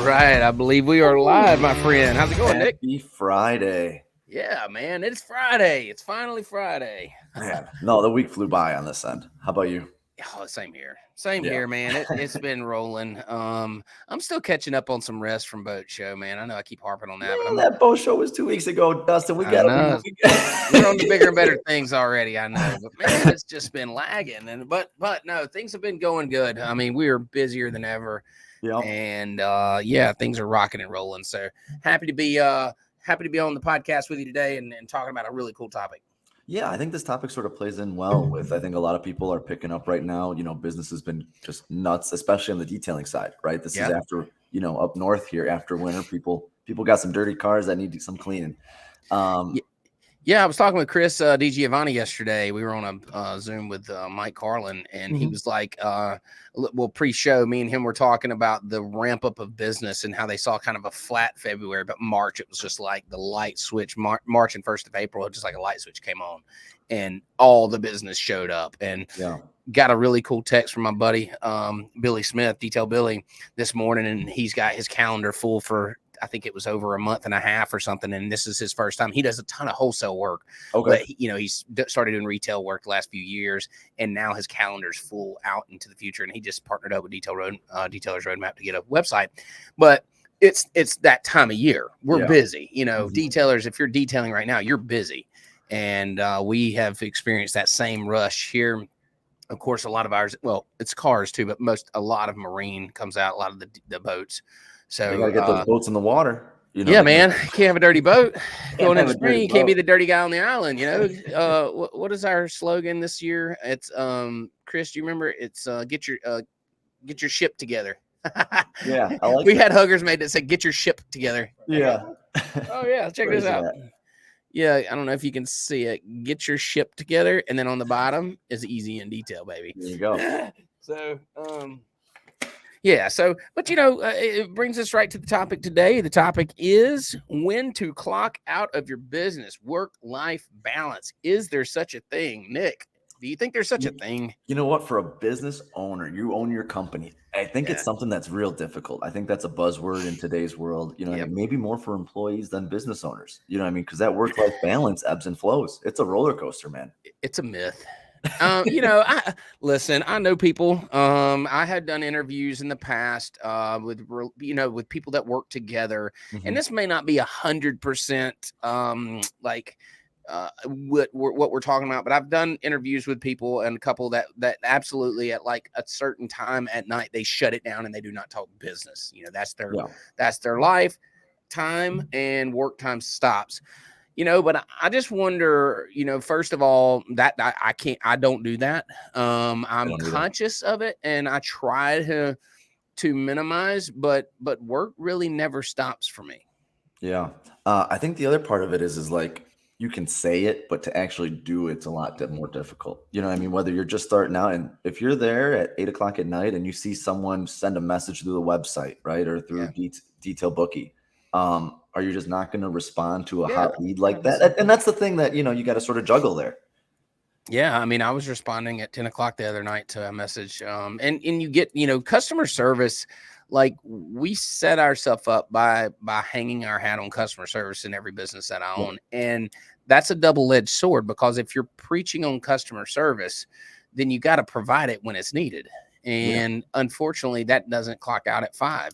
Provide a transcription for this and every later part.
right, I believe we are live, my friend. How's it going, Nick? Happy Friday. Yeah, man, it's Friday. It's finally Friday. Man, no, the week flew by on this end. How about you? Oh, same here. Same Yeah. here, man. It's been rolling. I'm still catching up on some rest from boat show, man. I know I keep harping on that, but That boat show was 2 weeks ago, Dustin. We got to we're on to bigger and better things already, I know. But man, it's just been lagging. And but no, things have been going good. I mean, we are busier than ever. Yep. And yeah, things are rocking and rolling. So happy to be on the podcast with you today and talking about a really cool topic. Yeah, I think this topic sort of plays in well with, I think a lot of people are picking up right now. Business has been just nuts, especially on the detailing side, right? This is after, up north here after winter, people got some dirty cars that need some cleaning. Yeah, I was talking with Chris DiGiovanni yesterday. We were on a Zoom with Mike Carlin, and he was like, pre-show, me and him were talking about the ramp up of business and how they saw kind of a flat February, but March, it was just like the light switch. March and 1st of April, just like a light switch came on, and all the business showed up. And got a really cool text from my buddy, Billy Smith, Detail Billy, this morning, and he's got his calendar full for, I think it was over a month and a half or something. And this is his first time. He does a ton of wholesale work. Okay. But, he's started doing retail work the last few years. And now his calendar's full out into the future. And he just partnered up with Detailers Roadmap to get a website. But it's that time of year. We're busy. Detailers, if you're detailing right now, you're busy. And we have experienced that same rush here. Of course, a lot of ours, well, it's cars too, but a lot of marine comes out, a lot of the boats. So you gotta get those boats in the water. Yeah, man. You can't have a dirty boat going in the spring. You can't be the dirty guy on the island. What is our slogan this year? It's Chris, do you remember? It's get your ship together. Yeah, I like we had huggers made that said get your ship together. Yeah. Oh yeah, check this out. Yeah, I don't know if you can see it. Get your ship together, and then on the bottom is easy in detail, baby. There you go. So yeah. So, but it brings us right to the topic today. The topic is when to clock out of your business, work-life balance. Is there such a thing, Nick? Do you think there's such a thing? You know what? For a business owner, you own your company. I think it's something that's real difficult. I think that's a buzzword in today's world. Maybe more for employees than business owners. You know what I mean? Because that work-life balance ebbs and flows. It's a roller coaster, man. It's a myth. I know people. I had done interviews in the past with people that work together, and this may not be 100% what we're talking about, but I've done interviews with people and a couple that absolutely at like a certain time at night they shut it down and they do not talk business. That's their life time, and work time stops. But I just wonder, first of all, that I don't do that. I'm conscious of it and I try to minimize, but work really never stops for me. Yeah. I think the other part of it is like, you can say it, but to actually do it's a lot more difficult. You know what I mean? Whether you're just starting out, and if you're there at 8 o'clock at night and you see someone send a message through the website, right? Or through Detail Bookie, are you just not going to respond to a hot lead like that? And that's the thing that, you got to sort of juggle there. Yeah. I mean, I was responding at 10 o'clock the other night to a message. And you get, customer service, like we set ourselves up by hanging our hat on customer service in every business that I own. And that's a double-edged sword, because if you're preaching on customer service, then you got to provide it when it's needed. And unfortunately, that doesn't clock out at 5.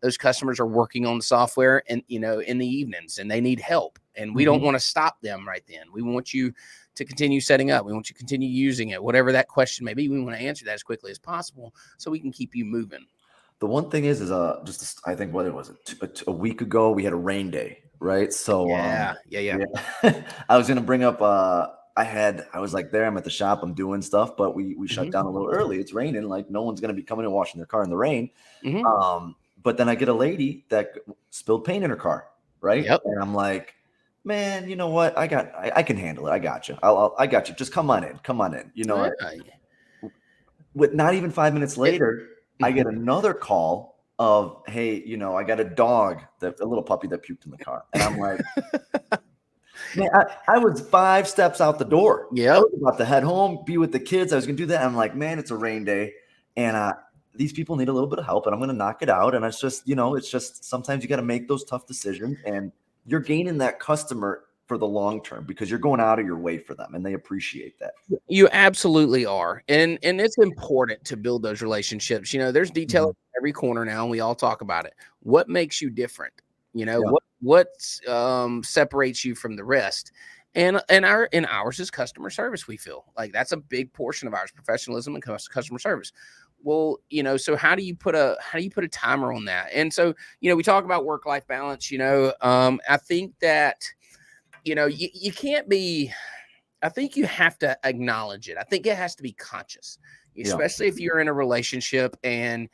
Those customers are working on the software and, in the evenings, and they need help. And we don't want to stop them right then. We want you to continue setting up. We want you to continue using it. Whatever that question may be, we want to answer that as quickly as possible so we can keep you moving. The one thing is I think what it was a week ago, we had a rain day, right? So I was going to bring up, I was like there, I'm at the shop, I'm doing stuff, but we shut down a little early. It's raining, like no one's going to be coming and washing their car in the rain. But then I get a lady that spilled paint in her car, right? Yep. And I'm like, man, you know what? I can handle it. I got you. I got you. Just come on in. With not even 5 minutes later, I get another call of, hey, I got a dog, a little puppy that puked in the car. And I'm like, man, I was 5 steps out the door. Yeah. I was about to head home, be with the kids. I was going to do that. I'm like, man, it's a rain day. And these people need a little bit of help and I'm going to knock it out. And it's just, it's just sometimes you got to make those tough decisions, and you're gaining that customer for the long term because you're going out of your way for them and they appreciate that. You absolutely are. And it's important to build those relationships. There's detail in every corner now, and we all talk about it. What makes you different? What separates you from the rest? And ours is customer service. We feel like that's a big portion of ours, professionalism and customer service. Well, so how do you put a timer on that? And so, we talk about work-life balance. I think that, you can't be. I think you have to acknowledge it. I think it has to be conscious, especially if you're in a relationship and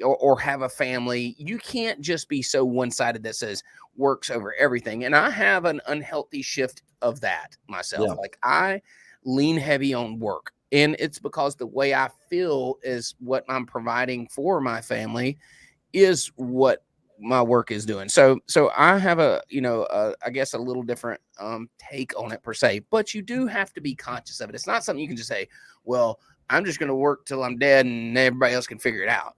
or have a family. You can't just be so one-sided that says works over everything. And I have an unhealthy shift of that myself. Like I lean heavy on work, and it's because the way I feel is what I'm providing for my family is what my work is doing. So I have I guess a little different take on it per se, but you do have to be conscious of it. It's not something you can just say, well, I'm just going to work till I'm dead and everybody else can figure it out.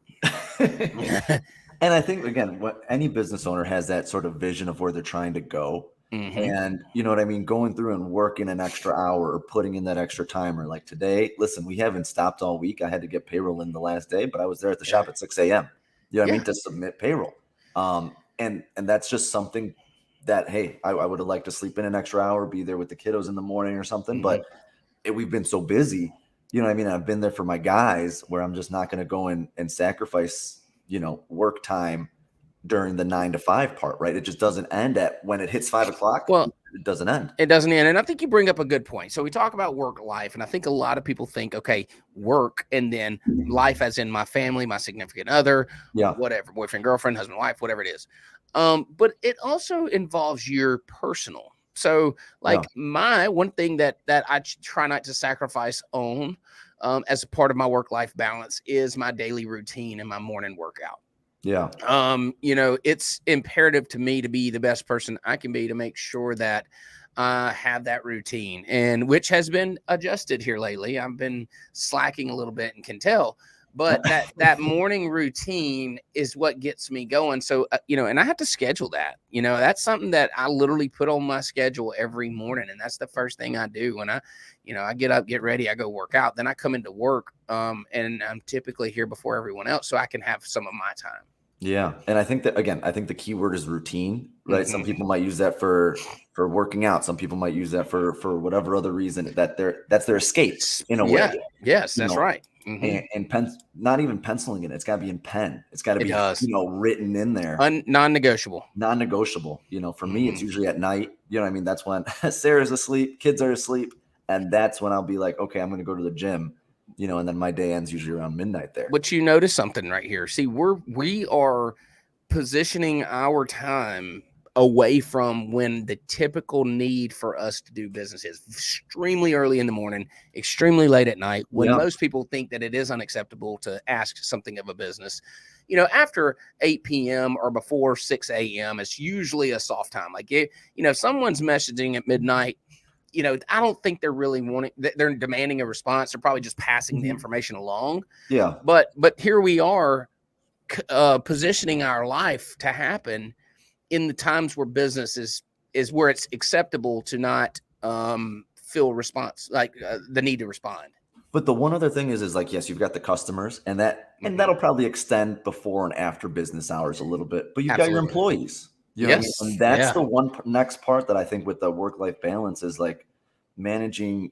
And I think, again, what any business owner has that sort of vision of where they're trying to go. And you know what I mean? Going through and working an extra hour or putting in that extra timer. Like today, listen, we haven't stopped all week. I had to get payroll in the last day, but I was there at the shop at 6 a.m. You know what I mean? To submit payroll. And that's just something that, hey, I would have liked to sleep in an extra hour, be there with the kiddos in the morning or something. But we've been so busy, you know what I mean? I've been there for my guys where I'm just not going to go in and sacrifice, work time during the 9 to 5 part, right? It just doesn't end at when it hits 5 o'clock. Well, it doesn't end. It doesn't end. And I think you bring up a good point. So we talk about work life, and I think a lot of people think, okay, work and then life as in my family, my significant other, whatever, boyfriend, girlfriend, husband, wife, whatever it is. But it also involves your personal. So like my one thing that I try not to sacrifice on as a part of my work-life balance is my daily routine and my morning workout. It's imperative to me to be the best person I can be to make sure that I have that routine, and which has been adjusted here lately. I've been slacking a little bit and can tell, but that morning routine is what gets me going. So, and I have to schedule that, that's something that I literally put on my schedule every morning. And that's the first thing I do when I get up, get ready, I go work out, then I come into work. And I'm typically here before everyone else so I can have some of my time. Yeah. And I think that, again, the key word is routine, right? Some people might use that for working out. Some people might use that for whatever other reason that's their escape in a way. Yes, that's right. And not even penciling it. It's got to be in pen. It's got to be, written in there. Non-negotiable. For me, it's usually at night. You know what I mean? That's when Sarah's asleep, kids are asleep. And that's when I'll be like, okay, I'm going to go to the gym. And then my day ends usually around midnight there. But you notice something right here. See, we are positioning our time away from when the typical need for us to do business is extremely early in the morning, extremely late at night, when most people think that it is unacceptable to ask something of a business. After 8 p.m. or before 6 a.m., it's usually a soft time. Like, if someone's messaging at midnight, I don't think they're really they're demanding a response. They're probably just passing the information along. Yeah. But here we are positioning our life to happen in the times where business is where it's acceptable to not feel response, like the need to respond. But the one other thing is like, yes, you've got the customers and that'll probably extend before and after business hours a little bit, but you've got your employees. Yes. And that's the one next part that I think with the work-life balance is like managing,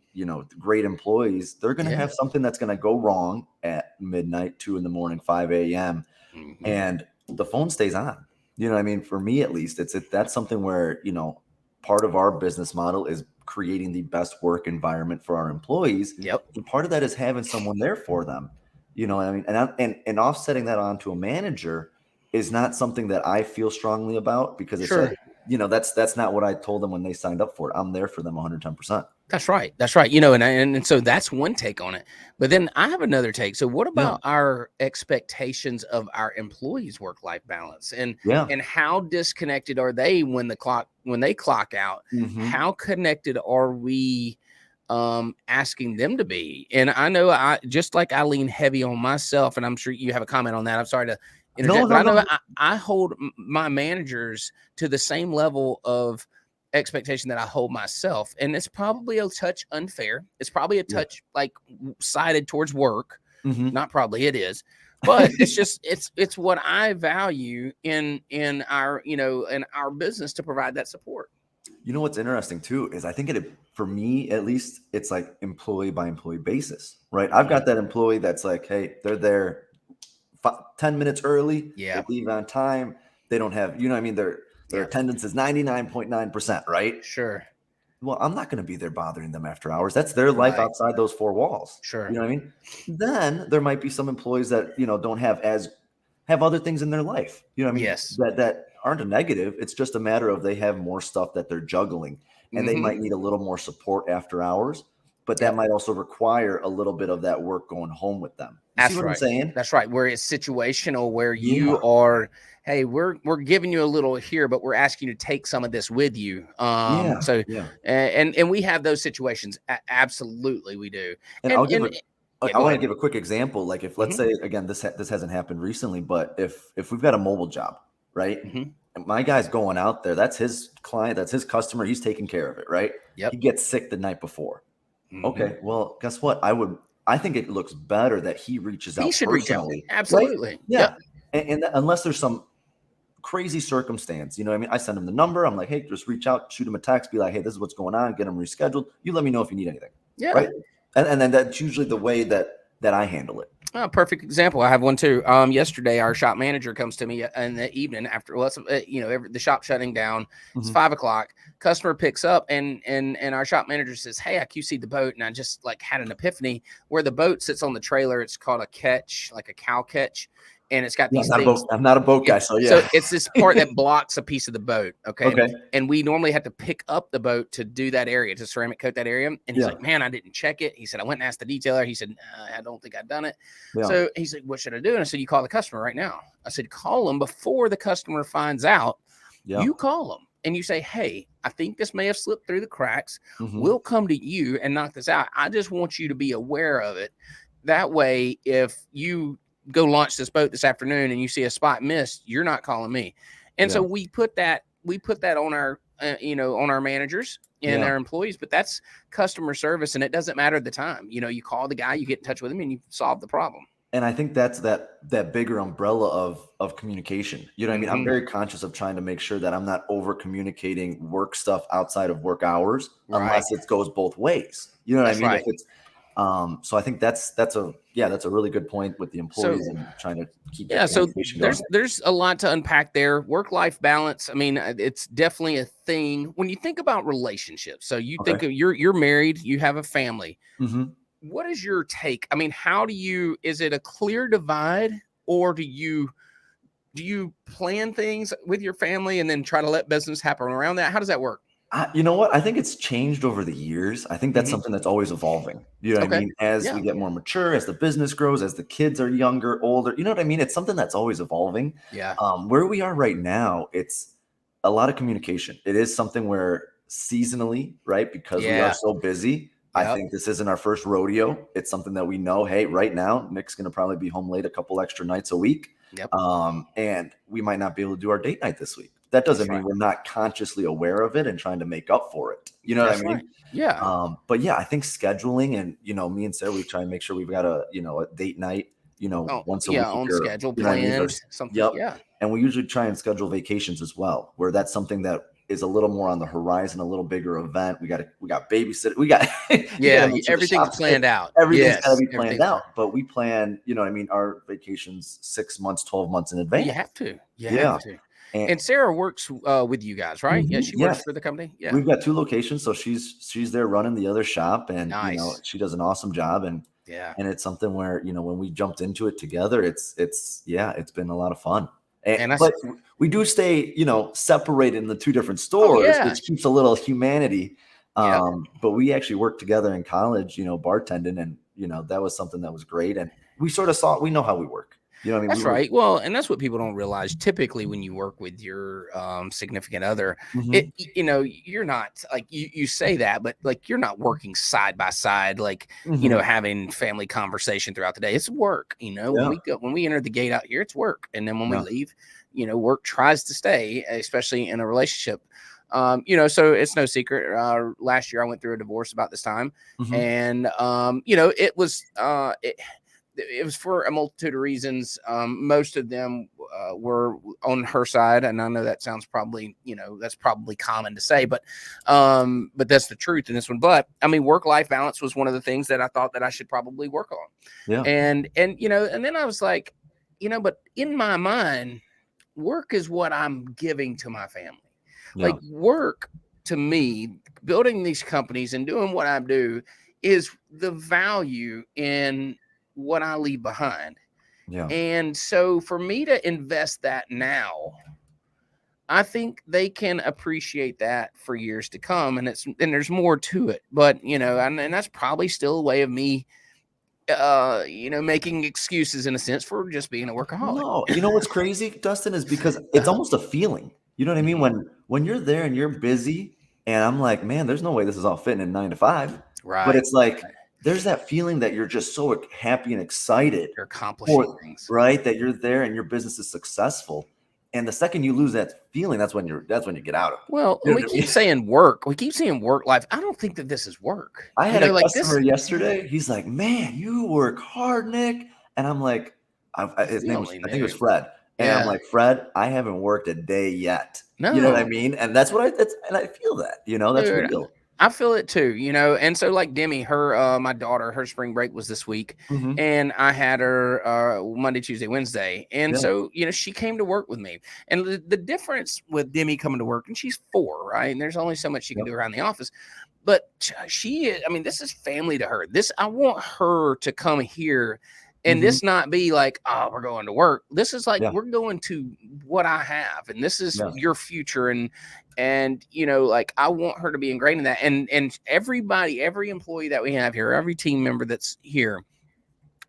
great employees. They're going to have something that's going to go wrong at midnight, 2 a.m, 5 a.m. And the phone stays on. You know what I mean? For me, at least, that's something where, part of our business model is creating the best work environment for our employees. And part of that is having someone there for them. You know what I mean? And offsetting that onto a manager is not something that I feel strongly about because it's like, that's not what I told them when they signed up for it. I'm there for them 110%. That's right. And so that's one take on it. But then I have another take. So what about our expectations of our employees' work-life balance and how disconnected are they when they clock out? How connected are we asking them to be. And I know I just like I lean heavy on myself, and I'm sure you have a comment on that. I'm sorry to interject, but I know I hold my managers to the same level of expectation that I hold myself. And it's probably a touch unfair. It's probably a touch like sided towards work. Not probably, it is. But it's just it's what I value in our, you know, in our business to provide that support. You know what's interesting too is I think for me at least, it's like employee by employee basis, right? I've got that employee that's like, hey, they're there 10 minutes early, they leave on time, they don't have, you know what I mean, their attendance is 99.9%, right? Sure. Well, I'm not going to be there bothering them after hours. That's their life outside those four walls. Sure. You know what I mean? Then there might be some employees that, you know, don't have other things in their life. You know what I mean? Yes. That aren't a negative. It's just a matter of they have more stuff that they're juggling, and they might need a little more support after hours, but that might also require a little bit of that work going home with them. You see what I'm saying? That's right. Where it's situational, where you are, hey, we're giving you a little here, but we're asking you to take some of this with you. And we have those situations. Absolutely, we do. And I want to give a quick example. Like if, let's say, again, this hasn't happened recently, but if we've got a mobile job, right? And my guy's going out there, that's his client, that's his customer, he's taking care of it, right? He gets sick the night before. Okay, well, guess what? I think it looks better that he reaches out. He should personally. Reach out. Absolutely. Right? Yeah. And unless there's some crazy circumstance, you know what I mean? I send him the number. I'm like, hey, just reach out, shoot him a text, be like, hey, this is what's going on, get him rescheduled. You let me know if you need anything. Yeah. Right. And then that's usually the way that I handle it. Oh, perfect example. I have one too. Yesterday, our shop manager comes to me in the evening after, the shop shutting down. It's 5 o'clock. Customer picks up and our shop manager says, hey, I QC'd the boat. And I just like had an epiphany where the boat sits on the trailer. It's called a catch, like a cow catch. And it's got these things. I'm not a boat guy, so yeah. So it's this part that blocks a piece of the boat. Okay. And we normally have to pick up the boat to do that area, to ceramic coat that area. And he's like, man, I didn't check it. He said, I went and asked the detailer. He said, I don't think I've done it. So he said, what should I do? And I said, you call the customer right now. I said, call them before the customer finds out. You call them and you say, hey, I think this may have slipped through the cracks. We'll come to you and knock this out. I just want you to be aware of it. That way, if you go launch this boat this afternoon and you see a spot missed, you're not calling me. And so we put that on our, on our managers and our employees, but that's customer service. And it doesn't matter at the time, you call the guy, you get in touch with him and you solve the problem. And I think that's that bigger umbrella of communication. You know what I mean? I'm very conscious of trying to make sure that I'm not over communicating work stuff outside of work hours, unless it goes both ways. You know what I mean? If it's, so I think that's a really good point with the employees and trying to keep. So there's a lot to unpack there. Work-life balance. I mean, it's definitely a thing when you think about relationships. So you think of you're married, you have a family. What is your take? I mean, is it a clear divide, or do you plan things with your family and then try to let business happen around that? How does that work? You know what? I think it's changed over the years. I think that's something that's always evolving. You know what I mean? As we get more mature, as the business grows, as the kids are younger, older, you know what I mean? It's something that's always evolving. Yeah. Where we are right now, it's a lot of communication. It is something where seasonally, right? Because we are so busy. I think this isn't our first rodeo. It's something that we know, hey, right now, Nick's going to probably be home late a couple extra nights a week. And we might not be able to do our date night this week. That doesn't mean we're not consciously aware of it and trying to make up for it. You know what I mean? Yeah. But yeah, I think scheduling and, me and Sarah, we try and make sure we've got a date night, once a week. On schedule, plans, something. Yeah. And we usually try and schedule vacations as well, where that's something that is a little more on the horizon, a little bigger event. We got babysitter. We got everything's planned out. Everything's got to be planned out. But we plan, our vacations 6 months, 12 months in advance. You have to. You have to. And Sarah works with you guys, right? Yeah, she works for the company. Yeah, we've got 2 locations, so she's there running the other shop, and she does an awesome job. And and it's something where when we jumped into it together, it's been a lot of fun. But we do stay separated in the 2 different stores, which keeps a little humanity. But we actually worked together in college, bartending, and that was something that was great. And we sort of we know how we work. You know what I mean? That's right. Well, and that's what people don't realize. Typically, when you work with your significant other, Mhm. you're not like you say that, but like you're not working side by side, like Mhm. having family conversation throughout the day. It's work. Yeah. When we enter the gate out here, it's work, and then when we Yeah. leave, work tries to stay, especially in a relationship. So it's no secret. Last year, I went through a divorce about this time, Mhm. and it was for a multitude of reasons. Most of them were on her side, and I know that sounds probably, that's probably common to say, but that's the truth in this one. But I mean, work-life balance was one of the things that I thought that I should probably work on, Yeah. and then I was like, but in my mind, work is what I'm giving to my family. Yeah. Like work to me, building these companies and doing what I do is the value in what I leave behind. Yeah. And so for me to invest that now, I think they can appreciate that for years to come. And there's more to it. But and that's probably still a way of me making excuses in a sense for just being a workaholic. No, you know what's crazy, Dustin, is because it's Uh-huh. almost a feeling. You know what I mean? Mhm. When you're there and you're busy, and I'm like, man, there's no way this is all fitting in 9 to 5. But Right. it's like Right. there's that feeling that you're just so happy and excited You're accomplishing for things. right that you're there and your business is successful. And the second you lose that feeling, that's when you get out of it. Well, You know we what I keep mean? saying work. We keep saying work life. I don't think that this is work. I had a Like customer this. yesterday. He's like, "Man, you work hard, Nick." And I'm like, his name was, Really, I think it was Nick. Fred. And I'm Yeah. like, Fred, I haven't worked a day yet. You know what I No. mean? And that's what and I feel that, that's Dude, real. I feel it too, and so like Demi, her my daughter, her spring break was this week, Hmm. and I had her Monday, Tuesday, Wednesday. And Yeah. so, she came to work with me. And the difference with Demi coming to work, and she's 4, right? And there's only so much she can Yep. do around the office. But I mean, this is family to her. I want her to come here and Hmm. this not be like, oh, we're going to work. This is like, Yeah. we're going to what I have, and this is Yeah. your future. And like I want her to be ingrained in that. And everybody, every employee that we have here, every team member that's here,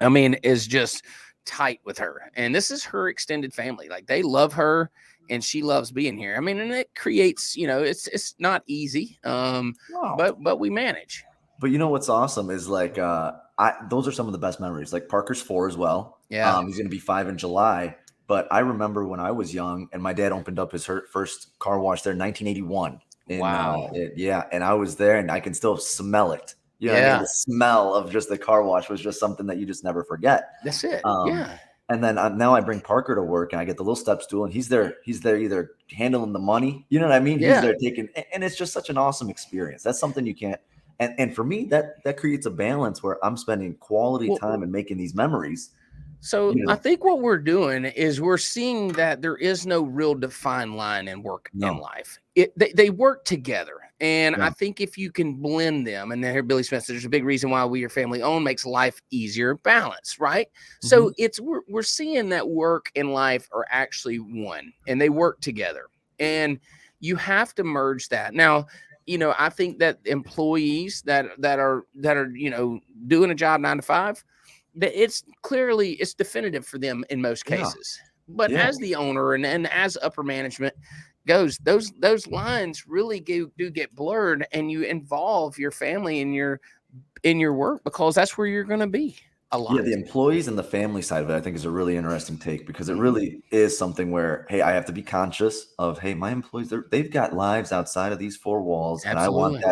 I mean, is just tight with her. And this is her extended family. Like they love her and she loves being here. I mean, and it creates, it's not easy. Wow. But we manage. But you know what's awesome is like I those are some of the best memories. Like Parker's 4 as well. Yeah. He's gonna be 5 in July. But I remember when I was young and my dad opened up his first car wash there in 1981. Wow. Yeah, and I was there and I can still smell it. You know what I mean? Yeah. The smell of just the car wash was just something that you just never forget. That's it. Um, Yeah. and then now I bring Parker to work and I get the little step stool and he's there either handling the money, you know what I mean? He's Yeah. there taking, and it's just such an awesome experience. That's something you can't, and for me, that creates a balance where I'm spending quality Well, time and making these memories. so You I know, think what we're doing is we're seeing that there is no real defined line in work and no, life. They work together. And yeah, I think if you can blend them, and here Billy Smith, there's a big reason why we are family owned makes life easier, balance, right? hmm, So we're seeing that work and life are actually one and they work together. And you have to merge that. Now, I think that employees that are doing a job 9 to 5, that it's definitive for them in most yeah, cases. But yeah. as the owner and as upper management goes, those lines really do get blurred, and you involve your family in your work because that's where you're going to be a Yeah, lot. the employees and the family side of it, I think, is a really interesting take because it Mhm. really is something where, hey, I have to be conscious of, hey, my employees, they've got lives outside of these 4 walls, and Absolutely.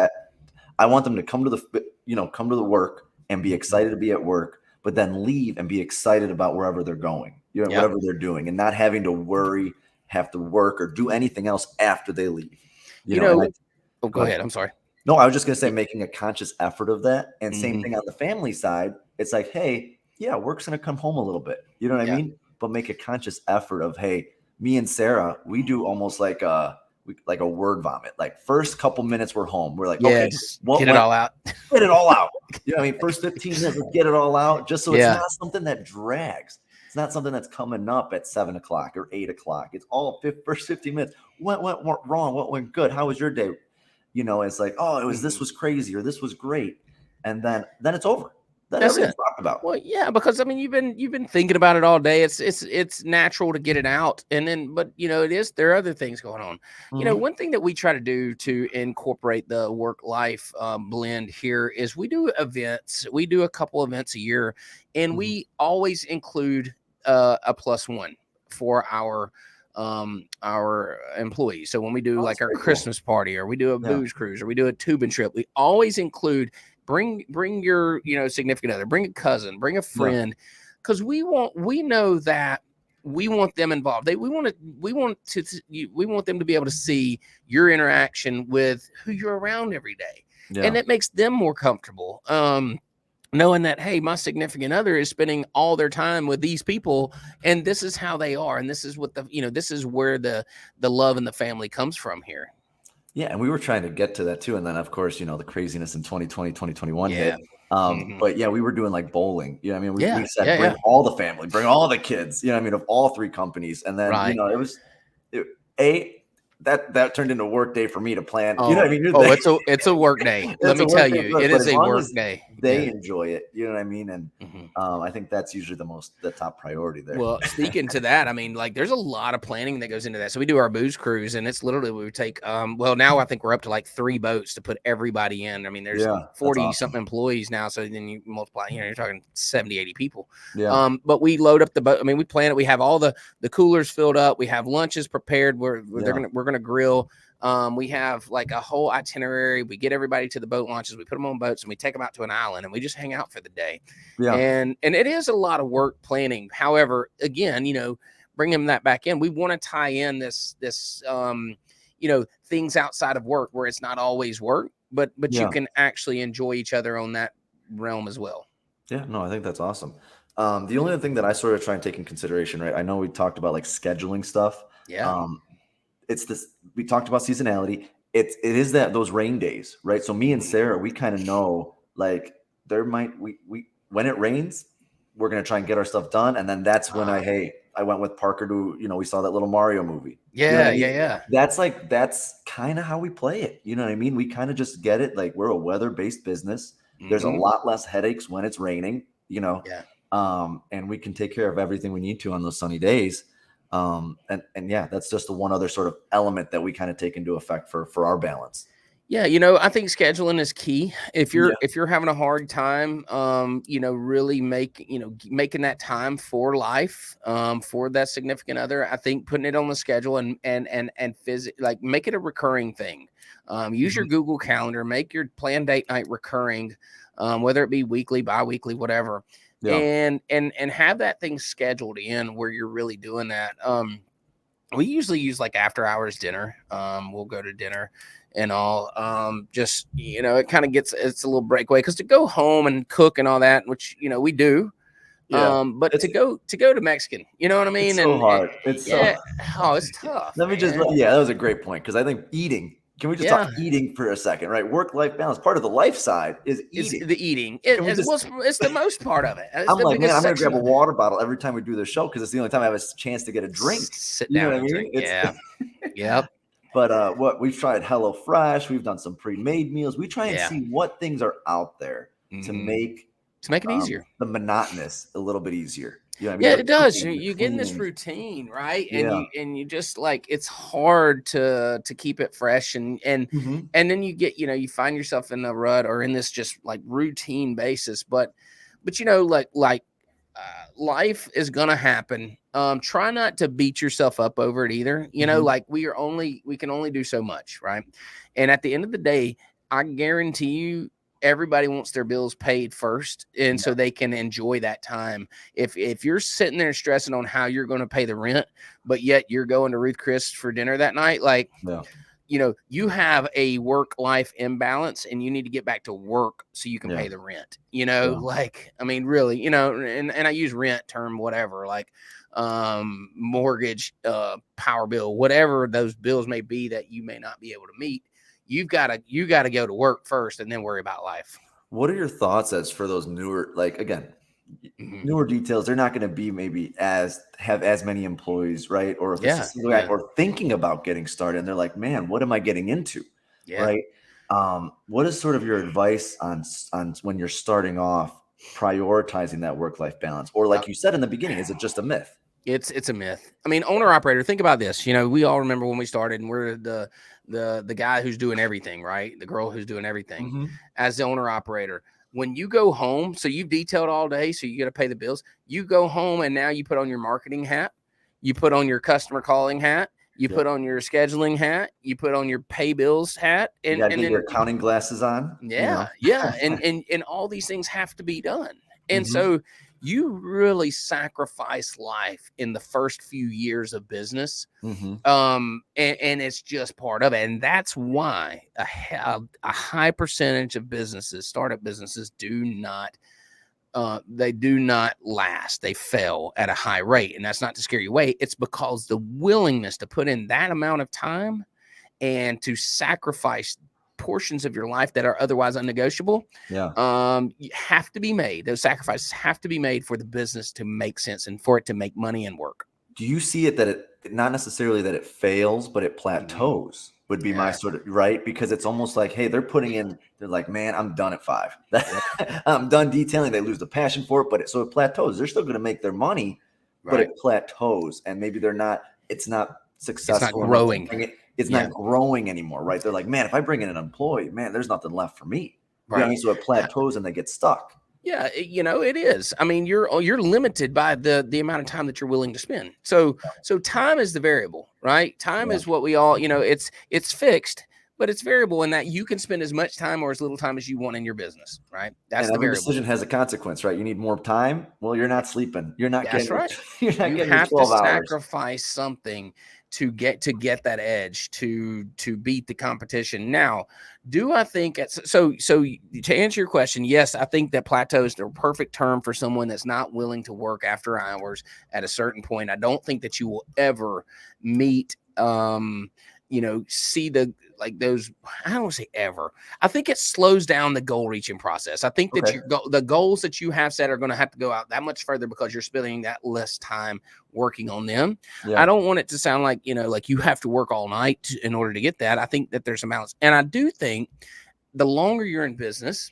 I want them to come to come to the work and be Mhm. excited to be at work, but then leave and be excited about wherever they're going, Yep. whatever they're doing, and not having to worry, have to work or do anything else after they leave. You And I know, oh, go go ahead. ahead. I'm sorry. No, I was just gonna say making a conscious effort of that, and same Hmm. thing on the family side. It's like, hey, yeah, work's gonna come home a little bit. You know what I Yeah. mean? But make a conscious effort of, hey, me and Sarah, we do almost like like a word vomit. Like first couple minutes we're home, we're like, Yeah. okay, Just what get it went? all out. Get it all out. You know what I mean? First 15 minutes, let's get it all out, just so it's Yeah. not something that drags. It's not something that's coming up at 7 o'clock or 8 o'clock. It's all first 15 minutes. What went wrong? What went good? How was your day? It's like, oh, this Mhm. was crazy or this was great. And then it's over. that That's everything's it. talked about. Well, yeah, because I mean, you've been thinking about it all day. It's natural to get it out, and then, but there are other things going on. Mhm. One thing that we try to do to incorporate the work life blend here is we do events. We do a couple events a year, and Mhm. we always include a +1 for our employees. So when we do Oh, that's like our very cool. Christmas party, or we do a Yeah. booze cruise, or we do a tubing trip, we always include bring your significant other, bring a cousin, bring a Yeah. friend, because we know that we want them involved. We want them to be able to see your interaction with who you're around every day, and Yeah. it makes them more comfortable, knowing that, hey, my significant other is spending all their time with these people, and this is how they are, and this is what this is where the love and the family comes from here. Yeah, and we were trying to get to that too, and then, of course, the craziness in 2020, 2021 hit. Yeah. But yeah, we were doing, like, bowling, I mean? We Yeah, said, yeah, "Bring yeah. all the family, bring all the kids," I mean, of all 3 companies, and then, Right. it was it A, that turned into a work day for me to plan, you know what I Oh, mean? oh, it's a work day. Let It's me a tell work day you, for us, it but is as a long work as day. they Yeah. enjoy it, you know what I mean? And, Mhm. I think that's usually the top priority there. Well, speaking to that, I mean, like, there's a lot of planning that goes into that. So we do our booze cruise, and it's literally we would take well, now I think we're up to like 3 boats to put everybody in. I mean, there's Yeah, that's 40 awesome. something employees now, so then you multiply, you're talking 70, 80 people. Yeah, But we load up the boat. I mean, we plan it. We have all the coolers filled up. We have lunches prepared. yeah, We're gonna grill. We have like a whole itinerary. We get everybody to the boat launches. We put them on boats, and we take them out to an island, and we just hang out for the day. yeah. And it is a lot of work planning. However, again, bringing that back in, we want to tie in this things outside of work where it's not always work, but you Yeah. can actually enjoy each other on that realm as well. Yeah, no, I think that's awesome. The only other thing that I sort of try and take in consideration, right? I know we talked about, like, scheduling stuff. Yeah. Um, it's this. We talked about seasonality. It is that those rain days, right? So me and Sarah, we kind of know, like, there might we when it rains, we're gonna try and get our stuff done, and then that's when I went with Parker to we saw that little Mario movie. You know what Yeah, I mean? yeah, yeah. That's kind of how we play it. You know what I mean? We kind of just get it. Like, we're a weather-based business. There's a Hmm. lot less headaches when it's raining, Yeah. and we can take care of everything we need to on those sunny days. And yeah, that's just the one other sort of element that we kind of take into effect for our balance. Yeah, I think scheduling is key. Yeah. If you're having a hard time, really making that time for life, for that significant other, I think putting it on the schedule like make it a recurring thing. Use your Mhm. Google Calendar, make your plan date night recurring, whether it be weekly, bi-weekly, whatever, Yeah. and have that thing scheduled in where you're really doing that. We usually use like after hours dinner. We'll go to dinner and all. Just it kind of it's a little breakaway because to go home and cook and all that, which we do. Yeah. But It's to go to Mexican, you know what I it's mean? so And hard. It's so yeah, oh, it's tough, Let me just man. yeah, that was a great point because I think eating. Can we just talk Yeah, eating for a second, right? Work-life balance. Part of the life side is it's eating. the eating. Can we As just well, it's the most part of it. It's I'm the like, man, biggest I'm gonna grab section a of it. water bottle every time we do this show because it's the only time I have a chance to get a drink. Sit You know down what I and mean? drink. It's Yeah. Yep. But what we've tried HelloFresh, we've done some pre-made meals. We try and Yeah. see what things are out there to Hmm. make To make it easier. the monotonous a little bit easier. You know what I mean? Yeah, The it does. cooking, the You get in this cleaning. routine, right? And Yeah. you just like it's hard to keep it fresh Mhm. and then you get, you find yourself in a rut or in this just like routine basis. But life is gonna happen. Try not to beat yourself up over it either. Mhm. Like we can only do so much, right? And at the end of the day, I guarantee you everybody wants their bills paid first and Yeah. so they can enjoy that time. If you're sitting there stressing on how you're going to pay the rent, but yet you're going to Ruth Chris for dinner that night, like Yeah. you have a work life imbalance and you need to get back to work so you can Yeah. pay the rent, Yeah. like, I mean, really, and I use rent term, whatever, like, mortgage, power bill, whatever those bills may be that you may not be able to meet. You got to go to work first and then worry about life. What are your thoughts as for those newer, like, again, Mhm. newer details? They're not going to be maybe have as many employees, right? Or if it's a Yeah. single guy Yeah. or thinking about getting started and they're like, man, what am I getting into? Yeah. Right. What is sort of your advice on when you're starting off prioritizing that work-life balance? Or like you said in the beginning, is it just a myth? It's a myth. I mean, owner operator, think about this. You know, we all remember when we started and we're the guy who's doing everything, right? The girl who's doing everything as the owner operator. When you go home, so you've detailed all day, so you got to pay the bills. You go home and now you put on your marketing hat, you put on your customer calling hat, you put on your scheduling hat, you put on your pay bills hat, and then your accounting glasses on. Yeah, and all these things have to be done. And so you really sacrifice life in the first few years of business. And it's just part of it. And that's why a high percentage of businesses, startup businesses, they do not last. They fail at a high rate. And that's not to scare you away. It's because the willingness to put in that amount of time and to sacrifice portions of your life that are otherwise unnegotiable, you have to be made. Those sacrifices have to be made for the business to make sense and for it to make money and work. Do you see it that it not necessarily that it fails, but it plateaus would be my sort of right? Because it's almost like, hey, they're like, man, I'm done at 5. I'm done detailing. They lose the passion for it, so it plateaus. They're still going to make their money, but it plateaus, and maybe it's not successful. It's not growing. It's not growing anymore, right? They're like, man, if I bring in an employee, man, there's nothing left for me. Right. You know what I mean? So it plateaus and they get stuck. Yeah, it is. I mean, you're limited by the amount of time that you're willing to spend. So time is the variable, right? Time is what we all, it's fixed, but it's variable in that you can spend as much time or as little time as you want in your business, right? That's the variable. Decision has a consequence, right? You need more time. Well, you're not sleeping. You're not getting. Right. You're not you getting have 12 to hours. sacrifice something to get that edge to beat the competition. Now, do I think so to answer your question, yes, I think that plateau is the perfect term for someone that's not willing to work after hours at a certain point. I don't think that you will ever meet see those, I don't want to say ever. I think it slows down the goal reaching process. I think that the goals that you have set are going to have to go out that much further because you're spending that less time working on them. Yeah. I don't want it to sound like, like you have to work all night in order to get that. I think that there's a balance. And I do think the longer you're in business,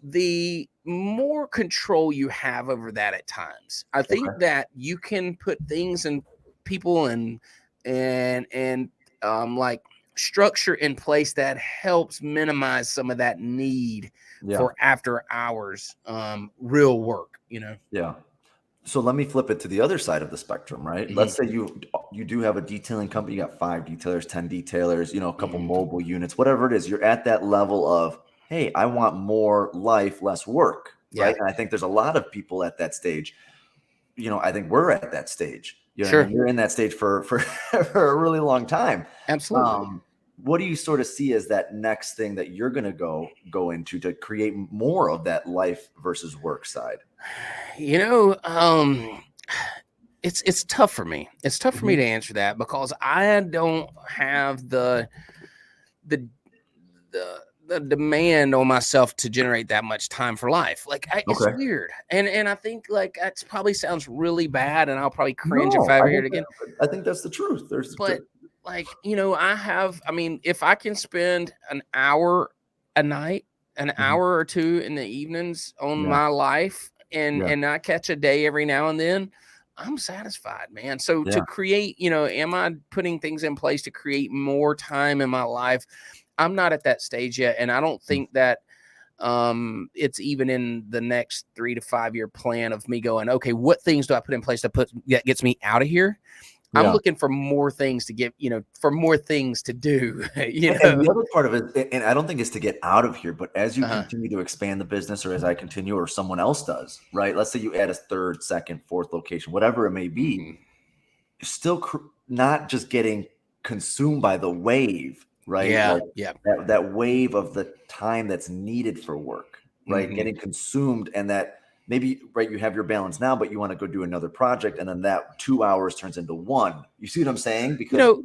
the more control you have over that at times. I think that you can put things and people and like structure in place that helps minimize some of that need for after hours real work, Yeah. So let me flip it to the other side of the spectrum, right? Let's say you do have a detailing company, you got 5 detailers, 10 detailers, a couple mobile units, whatever it is. You're at that level of, hey, I want more life, less work, right? And I think there's a lot of people at that stage. I think we're at that stage. Sure. You're in that stage for a really long time. Absolutely. What do you sort of see as that next thing that you're going to go into to create more of that life versus work side? It's tough for me. It's tough for me to answer that because I don't have the demand on myself to generate that much time for life. Like it's weird. And I think like that probably sounds really bad and I'll probably cringe if I ever hear it again. I think that's the truth. If I can spend an hour a night, an hour or two in the evenings on my life and not catch a day every now and then, I'm satisfied, man. So to create, am I putting things in place to create more time in my life? I'm not at that stage yet. And I don't think that it's even in the next 3 to 5 year plan of me going, okay, what things do I put in place that gets me out of here? I'm looking for more things to get, for more things to do. And the other part of it, and I don't think it's to get out of here, but as you continue to expand the business or as I continue or someone else does, right? Let's say you add a 3rd, 2nd, 4th location, whatever it may be, you're still not just getting consumed by the wave, right? That wave of the time that's needed for work, right? Getting consumed and that maybe, right, you have your balance now, but you want to go do another project. And then that 2 hours turns into 1. You see what I'm saying? Because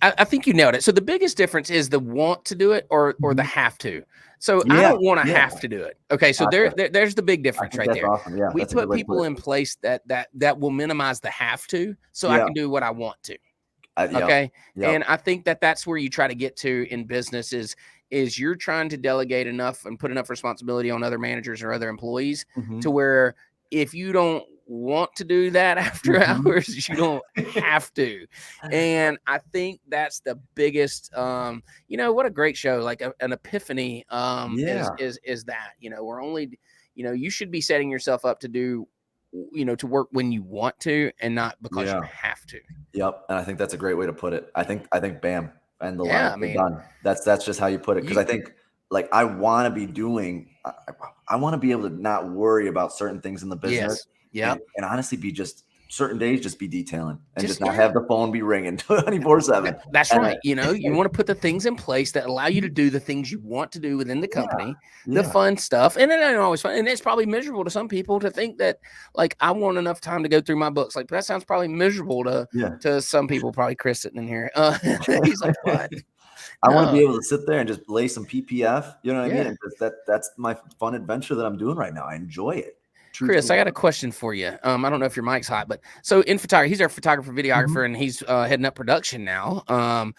I think you nailed it. So the biggest difference is the want to do it or the have to. So I don't want to have to do it. Okay. So there's the big difference right there. Awesome. Yeah, we put people in place that will minimize the have to, so I can do what I want to. Okay. And I think that that's where you try to get to in business is is you're trying to delegate enough and put enough responsibility on other managers or other employees Mm-hmm. to where if you don't want to do that after Mm-hmm. hours, you don't have to. And I think that's the biggest, what a great show, like an epiphany is that, we're only, you should be setting yourself up to do, to work when you want to and not because you have to. Yep. And I think that's a great way to put it. I think bam, and the Yeah, lives are done. That's just how you put it. Because I think like I want to be doing, I want to be able to not worry about certain things in the business. Yeah. And honestly be just certain days, just be detailing and just not have the phone be ringing 24/7. That's right. You want to put the things in place that allow you to do the things you want to do within the company, the fun stuff. And it ain't always fun. And it's probably miserable to some people to think that, like, I want enough time to go through my books. Like, that sounds probably miserable to some people, probably Chris sitting in here. He's like, what? I want to be able to sit there and just lay some PPF. You know what I mean? And that's my fun adventure that I'm doing right now. I enjoy it. Chris, I got a question for you. I don't know if your mic's hot, but so in photography, he's our photographer, videographer, and he's heading up production now. So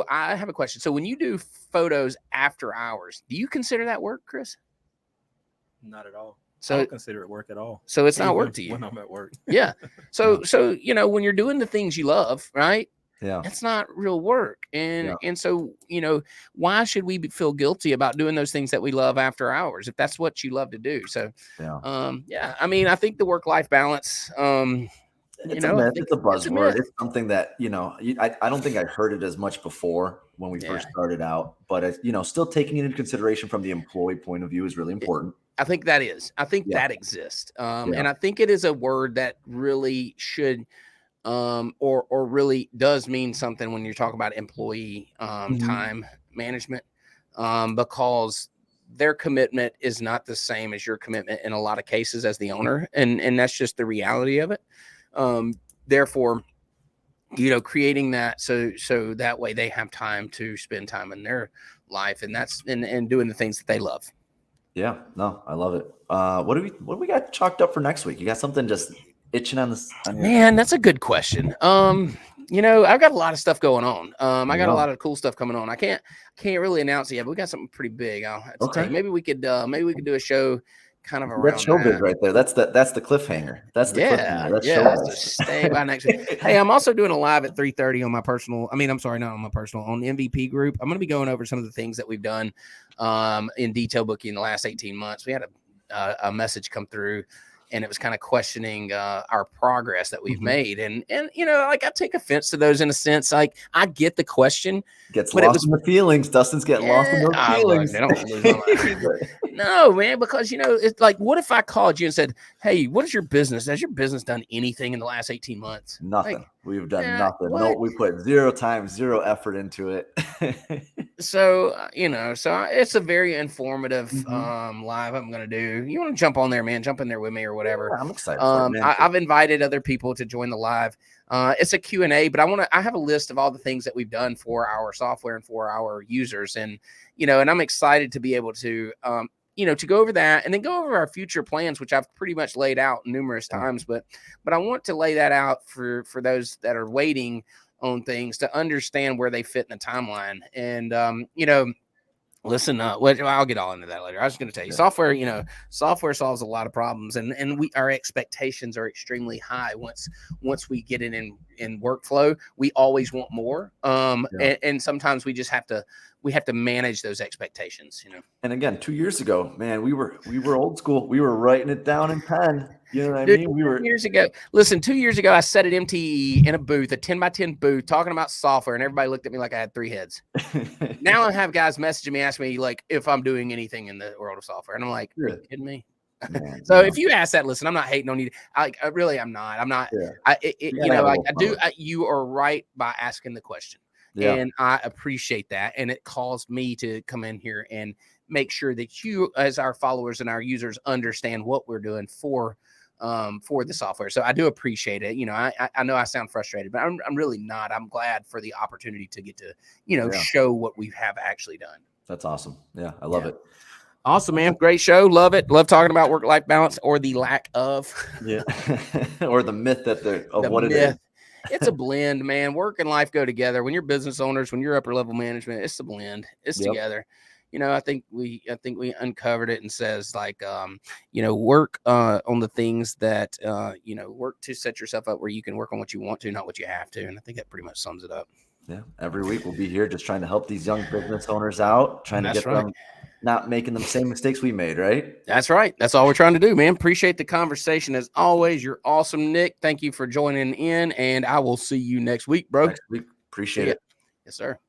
I have a question. So when you do photos after hours, do you consider that work, Chris? Not at all. So I don't consider it work at all. So it's not work to you when I'm at work. Yeah. So when you're doing the things you love, right? Yeah, that's not real work. And so, why should we feel guilty about doing those things that we love after hours if that's what you love to do? So, I mean, I think the work-life balance, it's a myth. It's a buzzword. It's something that, I don't think I heard it as much before when we first started out, but still taking it into consideration from the employee point of view is really important. I think that is. I think that exists. And I think it is a word that really should or really does mean something when you're talking about employee time management, because their commitment is not the same as your commitment in a lot of cases as the owner, and that's just the reality of it. Therefore, creating that so that way they have time to spend time in their life, and that's and doing the things that they love. Yeah, no, I love it. What do we got chalked up for next week? You got something just itching on this? Man, that's a good question. I've got a lot of stuff going on. I got a lot of cool stuff coming on. I can't really announce it yet, but we got something pretty big. I'll have to tell you. Maybe we could do a show kind of around that's showbiz right there. That's the cliffhanger. That's the cliffhanger. That's showbiz. So stay by next week. Hey, I'm also doing a live at 3:30 on my personal. I mean, I'm sorry, not on my personal, on the MVP group. I'm going to be going over some of the things that we've done in detail booking in the last 18 months. We had a message come through, and it was kind of questioning our progress that we've made. And like, I take offense to those in a sense. Like, I get the question. Gets lost in the feelings. Dustin's getting lost in those feelings. No, man, because, it's like, what if I called you and said, hey, what is your business? Has your business done anything in the last 18 months? Nothing. Like, we've done nothing. No, we put 0 time, 0 effort into it. So, so it's a very informative live I'm going to do. You want to jump on there, man, jump in there with me or whatever. Yeah, I'm excited. I've invited other people to join the live. It's a Q&A, but I have a list of all the things that we've done for our software and for our users. And, and I'm excited to be able to, to go over that and then go over our future plans, which I've pretty much laid out numerous times, but I want to lay that out for those that are waiting on things to understand where they fit in the timeline. And, listen, I'll get all into that later. I was going to tell you, software solves a lot of problems, and our expectations are extremely high. Once we get it in workflow, we always want more. And sometimes we just have to manage those expectations, And again, 2 years ago, man, we were old school. We were writing it down in pen. You know what I mean? 2 years ago. Listen, 2 years ago, I sat at MTE in a booth, a 10x10 booth, talking about software, and everybody looked at me like I had 3 heads. Now I have guys messaging me, asking me like if I'm doing anything in the world of software, and I'm like, are you kidding me? Man, so if you ask that, listen, I'm not hating on you. I'm not. I'm not. Yeah. You are right by asking the question. Yeah. And I appreciate that. And it caused me to come in here and make sure that you, as our followers and our users, understand what we're doing for the software. So I do appreciate it. I know I sound frustrated, but I'm really not. I'm glad for the opportunity to get to, show what we have actually done. That's awesome. Yeah, I love it. Awesome, man. Great show. Love it. Love talking about work-life balance or the lack of. Yeah. Or the myth of what it is. it's a blend, man. Work and life go together. When you're business owners, when you're upper level management, it's a blend. It's together. I think we uncovered it and says like, work on the things that, work to set yourself up where you can work on what you want to, not what you have to. And I think that pretty much sums it up. Yeah. Every week we'll be here just trying to help these young business owners out, trying to get them not making the same mistakes we made, right? That's right. That's all we're trying to do, man. Appreciate the conversation as always. You're awesome, Nick. Thank you for joining in, and I will see you next week, bro. Next week. Appreciate it. Yes, sir.